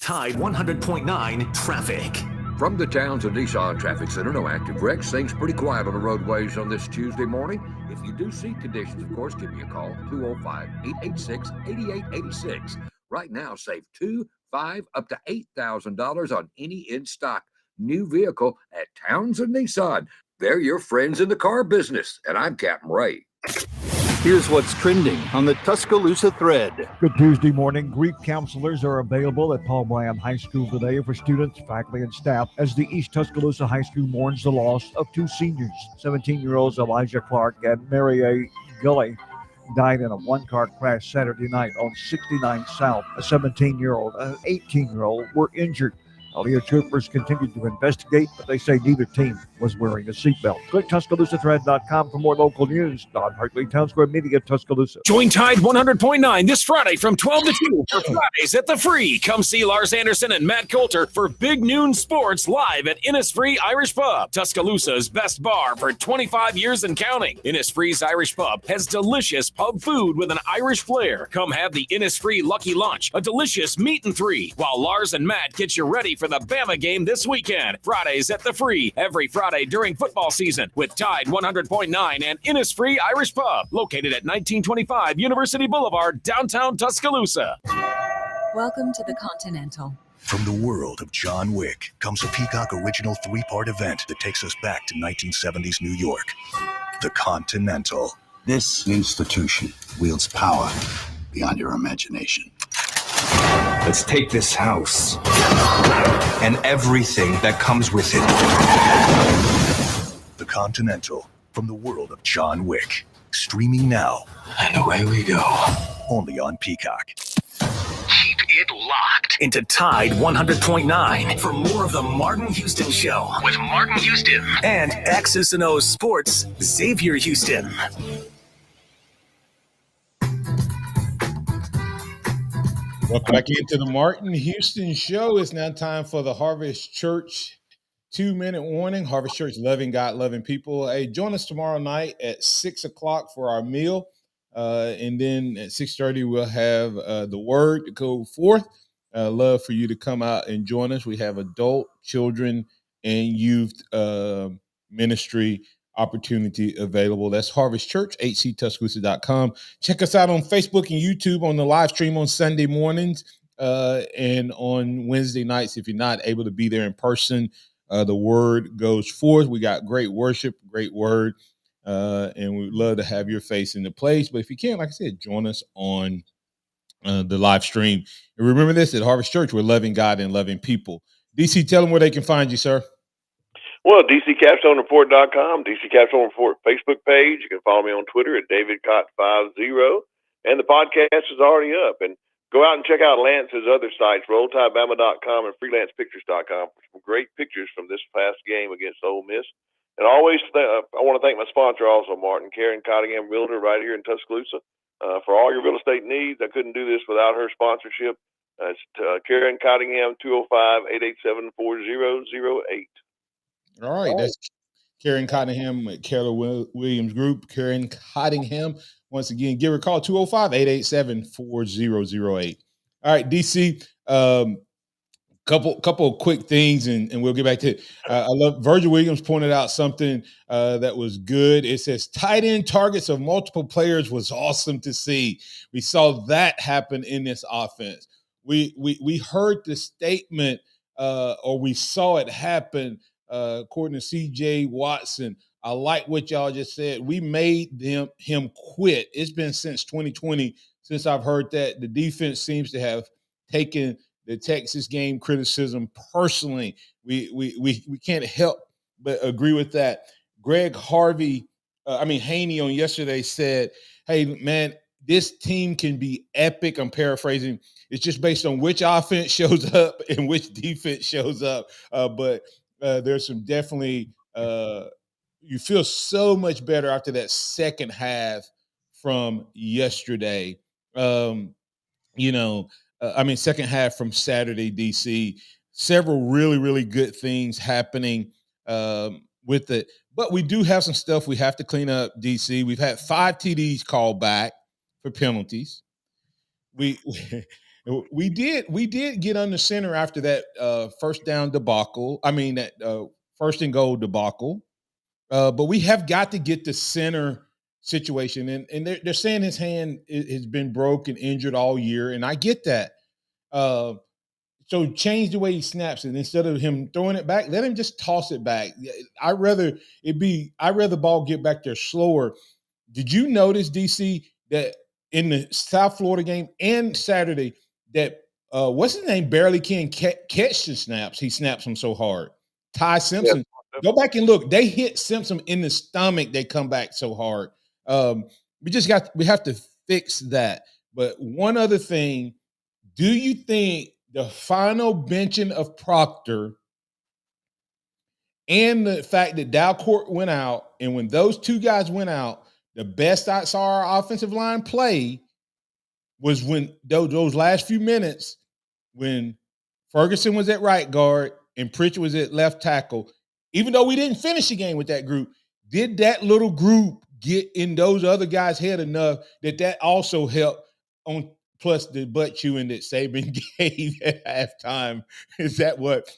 Tide 100.9 traffic. From the Townsend Nissan Traffic Center, no active wrecks. Things pretty quiet on the roadways on this Tuesday morning. If you do see conditions, of course, give me a call, 205-886-8886. Right now, save $2, $5, up to $8,000 on any in-stock new vehicle at Townsend Nissan. They're your friends in the car business, and I'm Captain Ray. Here's what's trending on the Tuscaloosa thread. Good Tuesday morning. Grief counselors are available at Paul Bryan High School today for students, faculty, and staff as the East Tuscaloosa High School mourns the loss of two seniors. 17-year-olds Elijah Clark and Mary A. Gully died in a one-car crash Saturday night on 69 South. A 17-year-old and an 18-year-old were injured. Area troopers continued to investigate, but they say neither team was wearing a seatbelt. Click TuscaloosaThread.com for more local news. Don Hartley, Town Square Media, Tuscaloosa. Join Tide 100.9 this Friday from 12 to 2 for Fridays at the Free. Come see Lars Anderson and Matt Coulter for Big Noon Sports live at Innisfree Irish Pub, Tuscaloosa's best bar for 25 years and counting. Innisfree's Irish Pub has delicious pub food with an Irish flair. Come have the Innisfree Lucky Lunch, a delicious meat and three, while Lars and Matt get you ready for the Bama game this weekend. Fridays at the Free, every Friday during football season with Tide 100.9 and Innisfree Irish Pub, located at 1925 University Boulevard, downtown Tuscaloosa. Welcome to the Continental. From the world of John Wick comes a Peacock original 3-part event that takes us back to 1970s New York. The Continental. This institution wields power beyond your imagination. Let's take this house and everything that comes with it. The Continental, from the world of John Wick. Streaming now. And away we go. Only on Peacock. Keep it locked into Tide 100.9 for more of the Martin Houston Show with Martin Houston and X's and O's Sports, Xavier Houston. Welcome back into the Martin Houston Show. It's now time for the Harvest Church 2-minute warning. Harvest Church, loving God, loving people. Hey, join us tomorrow night at 6 o'clock for our meal. And then at 6:30, we'll have the word to go forth. Love for you to come out and join us. We have adult, children, and youth ministry opportunity available. That's Harvest Church, hctuscaloosa.com. Check us out on Facebook and YouTube on the live stream on Sunday mornings and on Wednesday nights. If you're not able to be there in person, the word goes forth. We got great worship, great word, and we'd love to have your face in the place. But if you can't, like I said, join us on the live stream. And remember this, at Harvest Church, we're loving God and loving people. DC, tell them where they can find you, sir. Well, DCCapstoneReport.com, DC Capstone Report Facebook page. You can follow me on Twitter at DavidCott50. And the podcast is already up. And go out and check out Lance's other sites, RollTideBama.com and FreelancePictures.com for some great pictures from this past game against Ole Miss. And always, I want to thank my sponsor also, Martin, Karen Cottingham Realtor right here in Tuscaloosa. For all your real estate needs, I couldn't do this without her sponsorship. It's Karen Cottingham, 205-887-4008. All right, that's Karen Cottingham at Keller Williams Group. Karen Cottingham, once again, give her a call, 205-887-4008. All right, DC, couple of quick things, and we'll get back to it. I love Virgil Williams pointed out something that was good. It says tight end targets of multiple players was awesome to see. We saw that happen in this offense. We heard the statement, or we saw it happen. According to C.J. Watson, I like what y'all just said. We made him quit. It's been since 2020 since I've heard that. The defense seems to have taken the Texas game criticism personally. We can't help but agree with that. Greg Haney on yesterday said, hey, man, this team can be epic. I'm paraphrasing. It's just based on which offense shows up and which defense shows up. But there's some definitely you feel so much better after that second half from yesterday. Second half from Saturday, DC. Several really, really good things happening with it. But we do have some stuff we have to clean up, DC. We've had 5 TDs called back for penalties. We did get under center after that first down debacle. That first and goal debacle. But we have got to get the center situation. And they're saying his hand has been broken, injured all year. And I get that. So change the way he snaps it. Instead of him throwing it back, let him just toss it back. I'd rather the ball get back there slower. Did you notice, DC, that in the South Florida game and Saturday that what's his name barely can catch the snaps? He snaps them so hard. Ty Simpson. Yeah. Go back and look. They hit Simpson in the stomach. They come back so hard. We have to fix that. But one other thing, do you think the final benching of Proctor and the fact that Dalcourt went out, and when those two guys went out, the best I saw our offensive line play was when those last few minutes when Ferguson was at right guard and Pritchard was at left tackle. Even though we didn't finish the game with that group, did that little group get in those other guys' head enough that also helped on plus the butt chewing that Saban gave at halftime? Is that what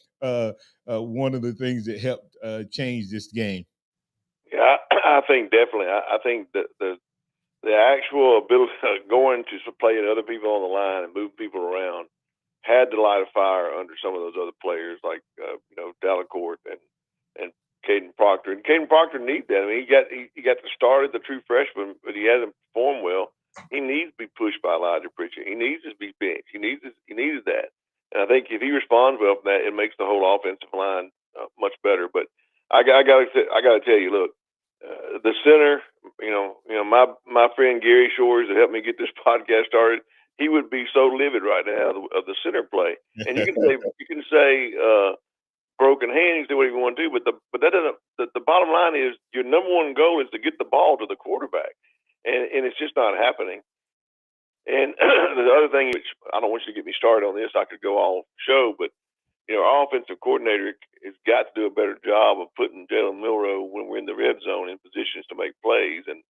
one of the things that helped change this game? Yeah, I think definitely. I think that the actual ability of going to play other people on the line and move people around had to light a fire under some of those other players like Delacourt and Caden Proctor. And Caden Proctor needs that. I mean, he got the start as the true freshman, but he hasn't performed well. He needs to be pushed by Elijah Pritchard. He needs to be benched. He needs that. And I think if he responds well from that, it makes the whole offensive line much better. But I got to tell you, look, the center, my friend Gary Shores that helped me get this podcast started, he would be so livid right now of the center play. And you can say broken hand, you can say whatever you want to do, but that doesn't. The bottom line is your number one goal is to get the ball to the quarterback, and it's just not happening. And the other thing, which I don't want you to get me started on this, I could go all show, but our offensive coordinator has got to do a better job of putting Jalen Milroe when we're in the red zone in positions to make plays and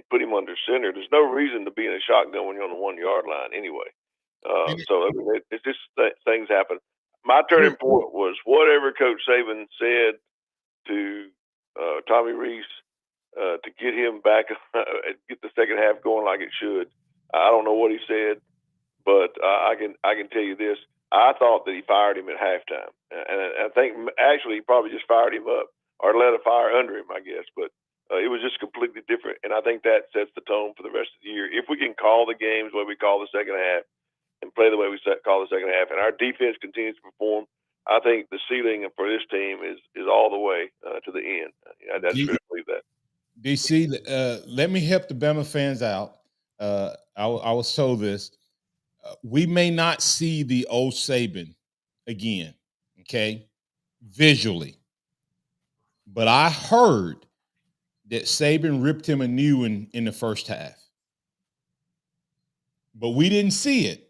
put him under center. There's no reason to be in a shotgun when you're on the 1 yard line anyway. So it's just things happen. My turning point was whatever Coach Saban said to Tommy Rees to get him back, get the second half going like it should. I don't know what he said, but I can tell you this. I thought that he fired him at halftime, and I think actually he probably just fired him up or let a fire under him, I guess. But it was just completely different, and I think that sets the tone for the rest of the year. If we can call the games the way we call the second half and play the way we call the second half, and our defense continues to perform, I think the ceiling for this team is all the way to the end. I truly believe that. DC, let me help the Bama fans out. I will show this. We may not see the old Saban again, okay, visually. But I heard that Saban ripped him a new one in the first half. But we didn't see it.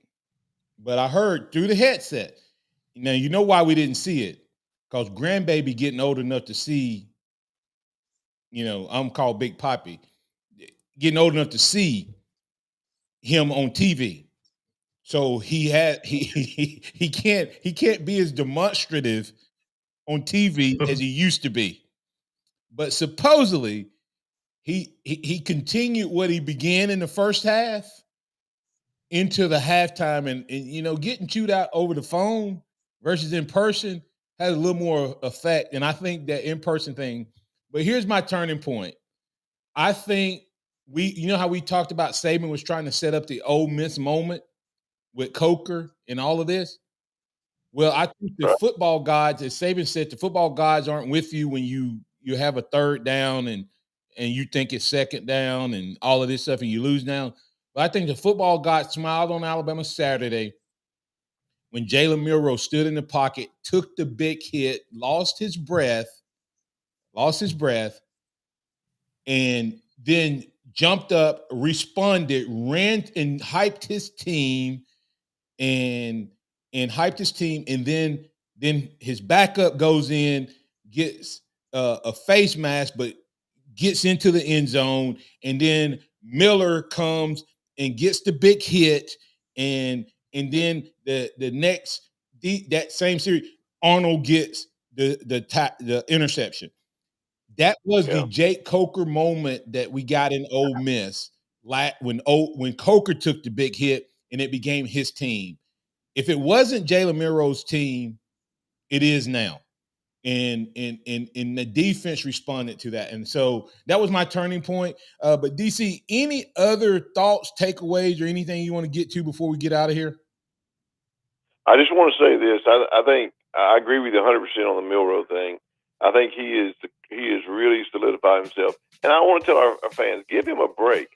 But I heard through the headset. Now, you know why we didn't see it? Because grandbaby getting old enough to see, I'm called Big Poppy, getting old enough to see him on TV. So he can't be as demonstrative on TV as he used to be. But supposedly he continued what he began in the first half into the halftime, and getting chewed out over the phone versus in person has a little more effect. And I think that in-person thing, but here's my turning point. I think how we talked about Saban was trying to set up the Ole Miss moment with Coker and all of this. Well, I think the football gods, as Saban said, the football gods aren't with you when you have a third down and you think it's second down and all of this stuff and you lose down. But I think the football god smiled on Alabama Saturday when Jalen Milroe stood in the pocket, took the big hit, lost his breath, and then jumped up, responded, ran and hyped his team, and then his backup goes in, gets a face mask, but gets into the end zone, and then Miller comes and gets the big hit, and then that same series, Arnold gets the interception. That was the Jake Coker moment that we got in Ole Miss when Coker took the big hit and it became his team. If it wasn't Jalen Milroe's team, it is now. And the defense responded to that. And so that was my turning point. But DC, any other thoughts, takeaways, or anything you want to get to before we get out of here? I just want to say this. I think I agree with you 100% on the Milroe thing. I think he is really solidified himself. And I want to tell our fans, give him a break.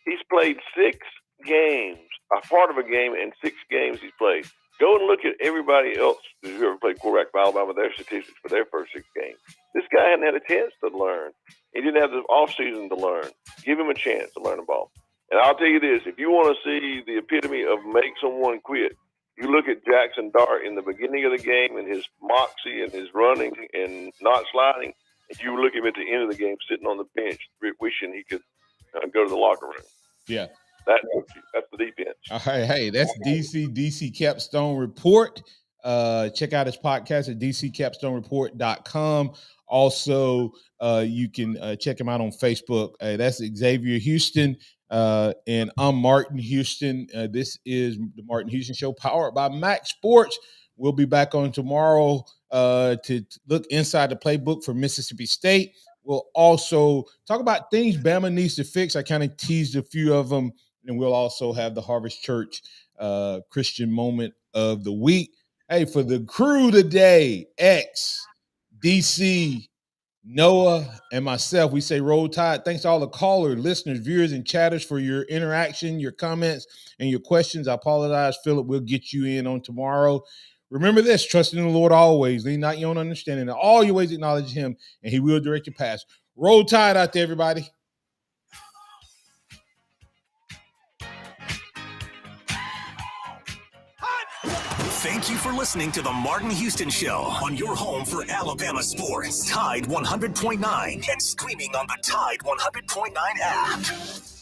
He's played 6 games, a part of a game, and 6 games he's played. Go and look at everybody else who's ever played quarterback for Alabama, their statistics for their first 6 games. This guy hadn't had a chance to learn. He didn't have the offseason to learn. Give him a chance to learn the ball. And I'll tell you this, if you want to see the epitome of make someone quit, you look at Jackson Dart in the beginning of the game and his moxie and his running and not sliding. And you look at him at the end of the game sitting on the bench wishing he could go to the locker room. Yeah. That's the defense. All right, hey, that's DC Capstone Report. Check out his podcast at dccapstonereport.com. Also, you can check him out on Facebook. That's Xavier Houston, and I'm Martin Houston. This is the Martin Houston Show, powered by MaXSports. We'll be back on tomorrow to look inside the playbook for Mississippi State. We'll also talk about things Bama needs to fix. I kind of teased a few of them. And we'll also have the Harvest Church Christian Moment of the Week. Hey, for the crew today, X, DC, Noah, and myself, we say Roll Tide. Thanks to all the callers, listeners, viewers, and chatters for your interaction, your comments, and your questions. I apologize, Philip. We'll get you in on tomorrow. Remember this, trust in the Lord always. Lean not your own understanding. In all your ways acknowledge him, and he will direct your path. Roll Tide out there, everybody. Thank you for listening to the Martin Houston Show on your home for Alabama sports. Tide 100.9 and streaming on the Tide 100.9 app.